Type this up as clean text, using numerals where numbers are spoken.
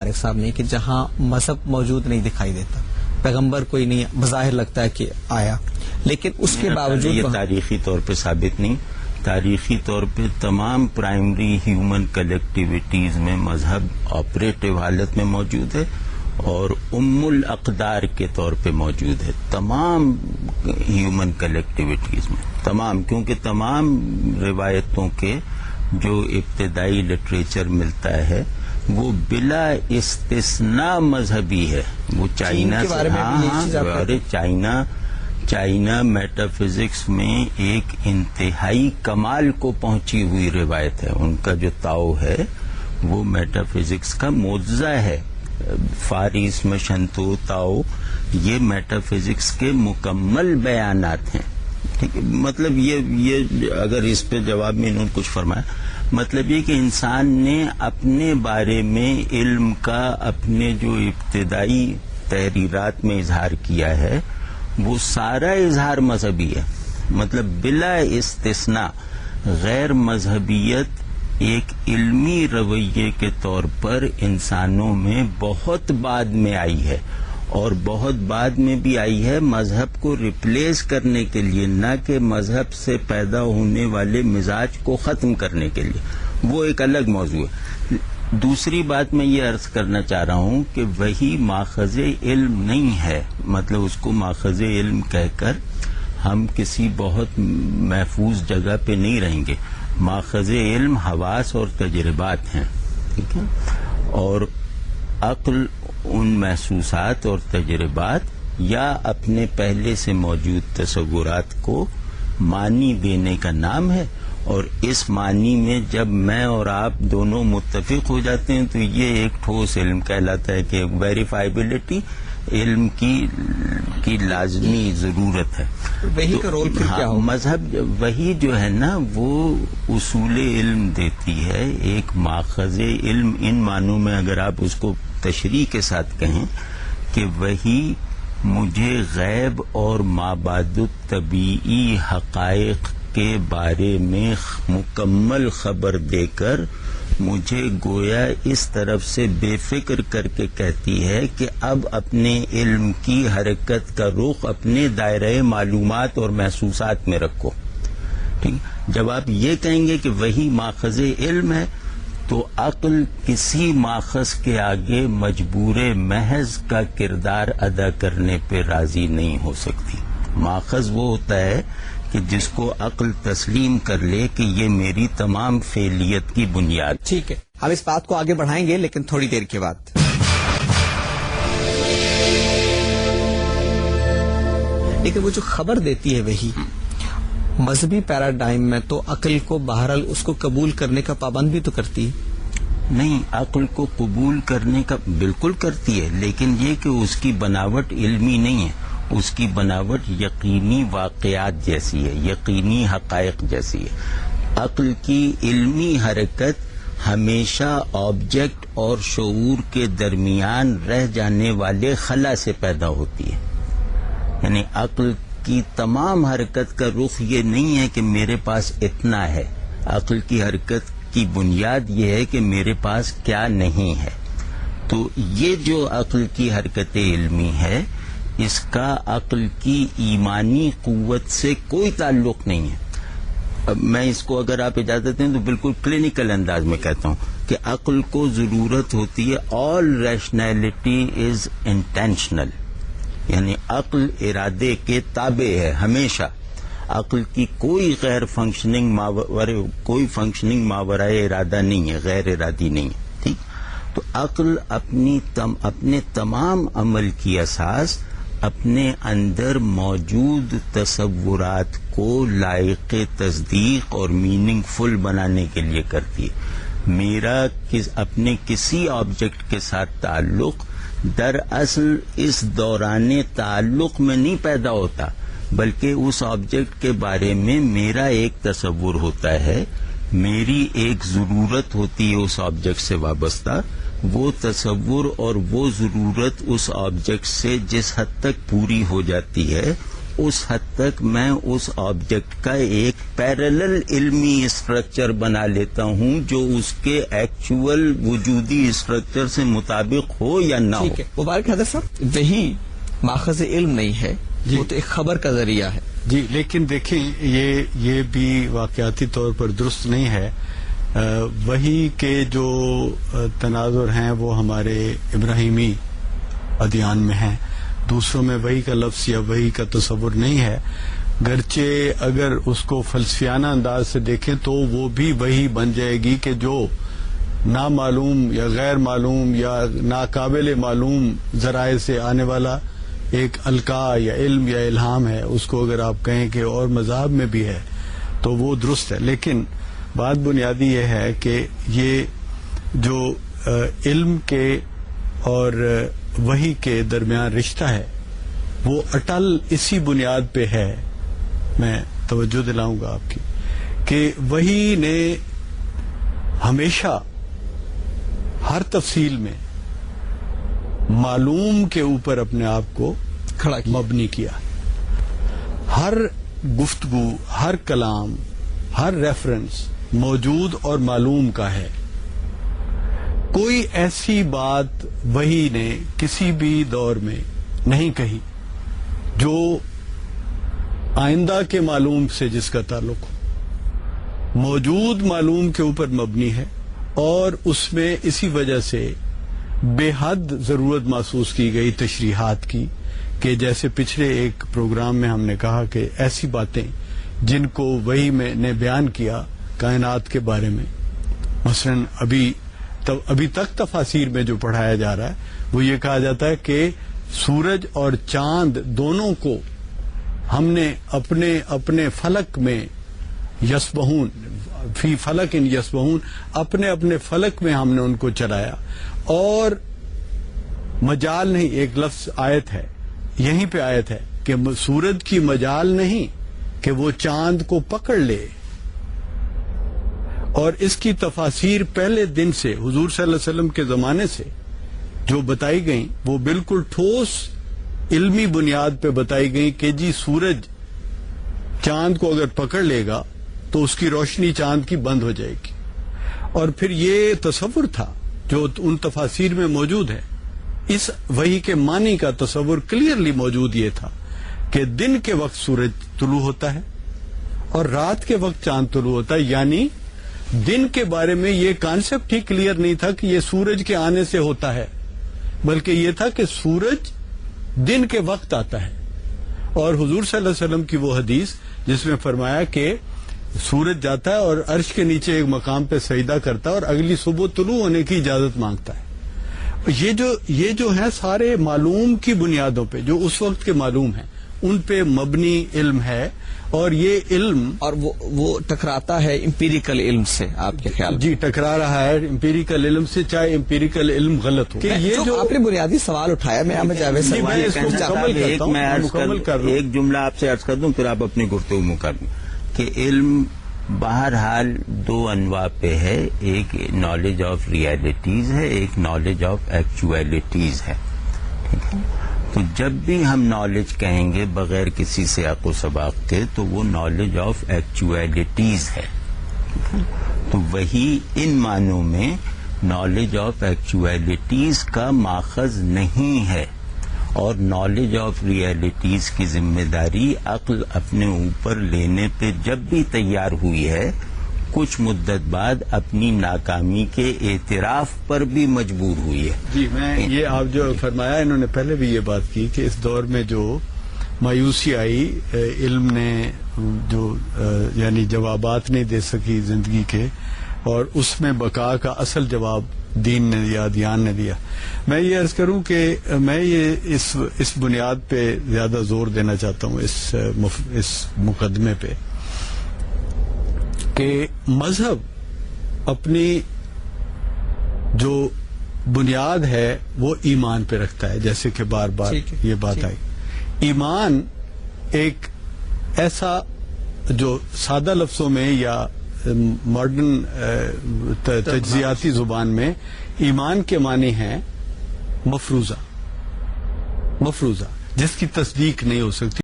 ہمارے سامنے کہ جہاں مذہب موجود نہیں دکھائی دیتا، پیغمبر کوئی نہیں بظاہر لگتا ہے کہ آیا، لیکن اس کے باوجود یہ تاریخی طور پہ ثابت نہیں. تاریخی طور پہ تمام پرائمری ہیومن کلیکٹیویٹیز میں مذہب آپریٹو حالت میں موجود ہے اور ام الاقدار کے طور پہ موجود ہے تمام ہیومن کلیکٹیویٹیز میں، تمام، کیونکہ تمام روایتوں کے جو ابتدائی لٹریچر ملتا ہے وہ بلا استثناء مذہبی ہے. وہ چائنا سے چائنا میٹا فزکس میں ایک انتہائی کمال کو پہنچی ہوئی روایت ہے. ان کا جو تاؤ ہے وہ میٹا فزکس کا معجزہ ہے. فار ایسٹ میں شنتو تاؤ یہ میٹا فزکس کے مکمل بیانات ہیں. ٹھیک ہے، مطلب یہ اگر اس پہ جواب میں انہوں نے کچھ فرمایا، مطلب یہ کہ انسان نے اپنے بارے میں علم کا اپنے جو ابتدائی تحریرات میں اظہار کیا ہے وہ سارا اظہار مذہبی ہے. مطلب بلا استثناء غیر مذہبیت ایک علمی رویے کے طور پر انسانوں میں بہت بعد میں آئی ہے، اور بہت بعد میں بھی آئی ہے مذہب کو ریپلیس کرنے کے لیے، نہ کہ مذہب سے پیدا ہونے والے مزاج کو ختم کرنے کے لیے. وہ ایک الگ موضوع ہے. دوسری بات میں یہ عرض کرنا چاہ رہا ہوں کہ وہی ماخذ علم نہیں ہے. مطلب اس کو ماخذ علم کہہ کر ہم کسی بہت محفوظ جگہ پہ نہیں رہیں گے. ماخذ علم حواس اور تجربات ہیں، ٹھیک ہے، اور عقل ان محسوسات اور تجربات یا اپنے پہلے سے موجود تصورات کو معنی دینے کا نام ہے. اور اس معنی میں جب میں اور آپ دونوں متفق ہو جاتے ہیں تو یہ ایک ٹھوس علم کہلاتا ہے کہ ویریفائبلٹی علم کی لازمی ضرورت ہے. وہی کا رول پھر کیا ہو؟ مذہب وہی جو ہے نا وہ اصول علم دیتی ہے، ایک ماخذ علم ان معنوں میں اگر آپ اس کو تشریح کے ساتھ کہیں کہ وہی مجھے غیب اور مابعد الطبیعی حقائق کے بارے میں مکمل خبر دے کر مجھے گویا اس طرف سے بے فکر کر کے کہتی ہے کہ اب اپنے علم کی حرکت کا رخ اپنے دائرۂ معلومات اور محسوسات میں رکھو. ٹھیک، جب آپ یہ کہیں گے کہ وہی ماخذ علم ہے تو عقل کسی ماخذ کے آگے مجبور محض کا کردار ادا کرنے پہ راضی نہیں ہو سکتی. ماخذ وہ ہوتا ہے کہ جس کو عقل تسلیم کر لے کہ یہ میری تمام فعلیت کی بنیاد. ٹھیک ہے، ہم اس بات کو آگے بڑھائیں گے لیکن تھوڑی دیر کے بعد. لیکن وہ جو خبر دیتی ہے وہی مذہبی پیراڈائم میں تو عقل کو بہرحال اس کو قبول کرنے کا پابند بھی تو کرتی ہے. نہیں، عقل کو قبول کرنے کا بالکل کرتی ہے، لیکن یہ کہ اس کی بناوٹ علمی نہیں ہے، اس کی بناوٹ یقینی واقعات جیسی ہے، یقینی حقائق جیسی ہے. عقل کی علمی حرکت ہمیشہ آبجیکٹ اور شعور کے درمیان رہ جانے والے خلا سے پیدا ہوتی ہے. یعنی عقل کی تمام حرکت کا رخ یہ نہیں ہے کہ میرے پاس اتنا ہے. عقل کی حرکت کی بنیاد یہ ہے کہ میرے پاس کیا نہیں ہے. تو یہ جو عقل کی حرکت علمی ہے اس کا عقل کی ایمانی قوت سے کوئی تعلق نہیں ہے. اب میں اس کو اگر آپ اجازت دیں تو بالکل کلینکل انداز میں کہتا ہوں کہ عقل کو ضرورت ہوتی ہے آل ریشنلٹی از انٹینشنل، یعنی عقل ارادے کے تابع ہے ہمیشہ. عقل کی کوئی غیر فنکشننگ کوئی فنکشننگ ماورائے ارادہ نہیں ہے، غیر ارادی نہیں ہے. ٹھیک، تو عقل اپنے تمام عمل کی اساس اپنے اندر موجود تصورات کو لائق تصدیق اور میننگ فل بنانے کے لیے کرتی ہے. میرا اپنے کسی آبجیکٹ کے ساتھ تعلق دراصل اس دوران تعلق میں نہیں پیدا ہوتا، بلکہ اس آبجیکٹ کے بارے میں میرا ایک تصور ہوتا ہے، میری ایک ضرورت ہوتی ہے اس آبجیکٹ سے وابستہ. وہ تصور اور وہ ضرورت اس آبجیکٹ سے جس حد تک پوری ہو جاتی ہے اس حد تک میں اس آبجیکٹ کا ایک پیرلل علمی اسٹرکچر بنا لیتا ہوں جو اس کے ایکچوئل وجودی اسٹرکچر سے مطابق ہو یا نہ ہو. ٹھیک ہے مبارک حضرت صاحب، وہی ماخذ علم نہیں ہے، وہ تو ایک خبر کا ذریعہ ہے. جی لیکن دیکھیں یہ بھی واقعاتی طور پر درست نہیں ہے. وحی کے جو تناظر ہیں وہ ہمارے ابراہیمی ادیان میں ہیں، دوسروں میں وحی کا لفظ یا وحی کا تصور نہیں ہے. گرچہ اگر اس کو فلسفیانہ انداز سے دیکھیں تو وہ بھی وحی بن جائے گی کہ جو نامعلوم یا غیر معلوم یا ناقابل معلوم ذرائع سے آنے والا ایک القاء یا علم یا الہام ہے. اس کو اگر آپ کہیں کہ اور مذاہب میں بھی ہے تو وہ درست ہے. لیکن بات بنیادی یہ ہے کہ یہ جو علم کے اور وحی کے درمیان رشتہ ہے وہ اٹل اسی بنیاد پہ ہے. میں توجہ دلاؤں گا آپ کی کہ وحی نے ہمیشہ ہر تفصیل میں معلوم کے اوپر اپنے آپ کو کھڑا کیا، مبنی کیا. ہر گفتگو، ہر کلام، ہر ریفرنس موجود اور معلوم کا ہے. کوئی ایسی بات وحی نے کسی بھی دور میں نہیں کہی جو آئندہ کے معلوم سے جس کا تعلق ہو. موجود معلوم کے اوپر مبنی ہے اور اس میں اسی وجہ سے بے حد ضرورت محسوس کی گئی تشریحات کی کہ جیسے پچھلے ایک پروگرام میں ہم نے کہا کہ ایسی باتیں جن کو وحی میں نے بیان کیا کائنات کے بارے میں، مثلا ابھی تک تفاسیر میں جو پڑھایا جا رہا ہے وہ یہ کہا جاتا ہے کہ سورج اور چاند دونوں کو ہم نے اپنے فلک میں یسبحون فی فلک ان یسبحون اپنے فلک میں ہم نے ان کو چلایا. اور مجال نہیں، ایک لفظ آیت ہے یہیں پہ آیت ہے کہ سورج کی مجال نہیں کہ وہ چاند کو پکڑ لے. اور اس کی تفاسیر پہلے دن سے حضور صلی اللہ علیہ وسلم کے زمانے سے جو بتائی گئیں وہ بالکل ٹھوس علمی بنیاد پہ بتائی گئیں کہ جی سورج چاند کو اگر پکڑ لے گا تو اس کی روشنی چاند کی بند ہو جائے گی. اور پھر یہ تصور تھا جو ان تفاسیر میں موجود ہے. اس وحی کے معنی کا تصور کلیئرلی موجود یہ تھا کہ دن کے وقت سورج طلوع ہوتا ہے اور رات کے وقت چاند طلوع ہوتا ہے. یعنی دن کے بارے میں یہ کانسیپٹ ہی کلیئر نہیں تھا کہ یہ سورج کے آنے سے ہوتا ہے، بلکہ یہ تھا کہ سورج دن کے وقت آتا ہے. اور حضور صلی اللہ علیہ وسلم کی وہ حدیث جس میں فرمایا کہ سورج جاتا ہے اور عرش کے نیچے ایک مقام پہ سجدہ کرتا ہے اور اگلی صبح طلوع ہونے کی اجازت مانگتا ہے. یہ جو ہیں سارے معلوم کی بنیادوں پہ جو اس وقت کے معلوم ہیں ان پہ مبنی علم ہے. اور یہ علم اور وہ ٹکراتا ہے امپیریکل علم سے. آپ کے خیال جی ٹکرا رہا ہے امپیریکل علم سے، چاہے امپیریکل علم غلط ہو. یہ جو آپ نے بنیادی سوال اٹھایا میں ایک جملہ آپ سے عرض کر دوں پھر آپ اپنی گفتگو مکمل کہ علم بہرحال دو انواع پہ ہے. ایک نالج آف ریئلٹیز ہے، ایک نالج آف ایکچویلٹیز ہے. ٹھیک ہے، تو جب بھی ہم نالج کہیں گے بغیر کسی سیاق و سباق کے تو وہ نالج آف ایکچویلٹیز ہے. تو وہی ان معنوں میں نالج آف ایکچویلٹیز کا ماخذ نہیں ہے. اور نالج آف ریئلٹیز کی ذمہ داری عقل اپنے اوپر لینے پہ جب بھی تیار ہوئی ہے کچھ مدت بعد اپنی ناکامی کے اعتراف پر بھی مجبور ہوئی ہے. جی میں یہ آپ جو فرمایا انہوں نے پہلے بھی یہ بات کی کہ اس دور میں جو مایوسی آئی، علم نے جو یعنی جوابات نہیں دے سکی زندگی کے، اور اس میں بقا کا اصل جواب دین نے دیا، دیان نے دیا. میں یہ عرض کروں کہ میں یہ اس بنیاد پہ زیادہ زور دینا چاہتا ہوں اس مقدمے پہ کہ مذہب اپنی جو بنیاد ہے وہ ایمان پہ رکھتا ہے، جیسے کہ بار بار یہ بات آئی. ایمان ایک ایسا جو سادہ لفظوں میں یا ماڈرن تجزیاتی زبان میں ایمان کے معنی ہیں مفروضہ، جس کی تصدیق نہیں ہو سکتی.